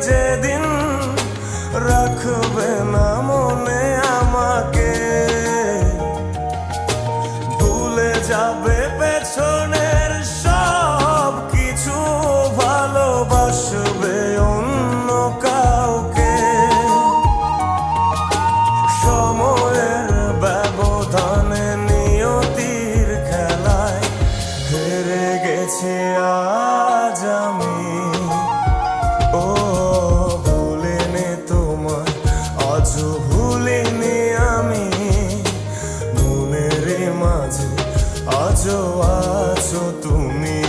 যেদিন রাখবে না মনে আমাকে, ভুলে যাবে পেছনের সব কিছু, ভালোবাসবে অন্য কাউকে। সময়ের ব্যবধানে নিয়তির খেলায় হেরে গেছি আজ আমি। ও ভুলিনি তোমায়, আজও ভুলিনি আমি, মনের মাঝে আজও আছো তুমি।